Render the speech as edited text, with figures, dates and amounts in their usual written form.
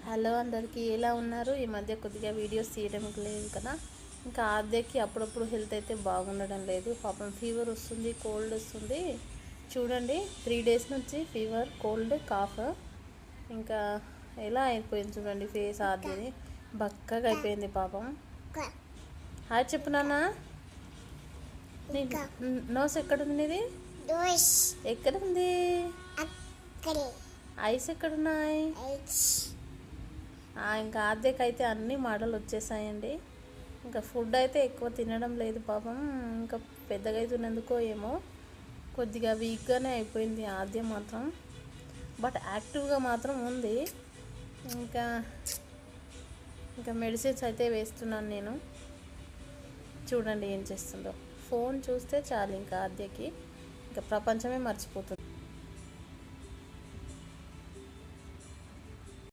Hello అందరికీ, ఎలా ఉన్నారు? ఈ మధ్య కొద్దిగా వీడియోస్ తీయడం లేదు కదా. ఇంకా ఆద్యకి అప్పుడప్పుడు హెల్త్ అయితే బాగుండడం లేదు. పాపం ఫీవర్ వస్తుంది, కోల్డ్ వస్తుంది. చూడండి 3 days నుంచి ఫీవర్, కోల్డ్, కాఫ్. ఇంకా ఎలా అయిపోయింది చూడండి ఫేస్. ఆద్యది బక్కగా అయిపోయింది పాపం. హాయ్ చెప్పు నాన్న. నోస్ ఎక్కడుంది నీది? ఎక్కడుంది? ఐస్ ఎక్కడున్నాయి? ఇంకా ఆద్యకైతే అన్ని మాటలు వచ్చేసాయండి. ఇంకా ఫుడ్ అయితే ఎక్కువ తినడం లేదు పాపం. ఇంకా పెద్దగా అవుతున్నందుకో ఏమో కొద్దిగా వీక్గానే అయిపోయింది ఆద్య మాత్రం. బట్ యాక్టివ్గా మాత్రం ఉంది. ఇంకా ఇంకా మెడిసిన్స్ అయితే వేస్తున్నాను నేను. చూడండి ఏం చేస్తుందో. ఫోన్ చూస్తే చాలు ఇంకా ఆద్యకి ఇంకా ప్రపంచమే మర్చిపోతుంది.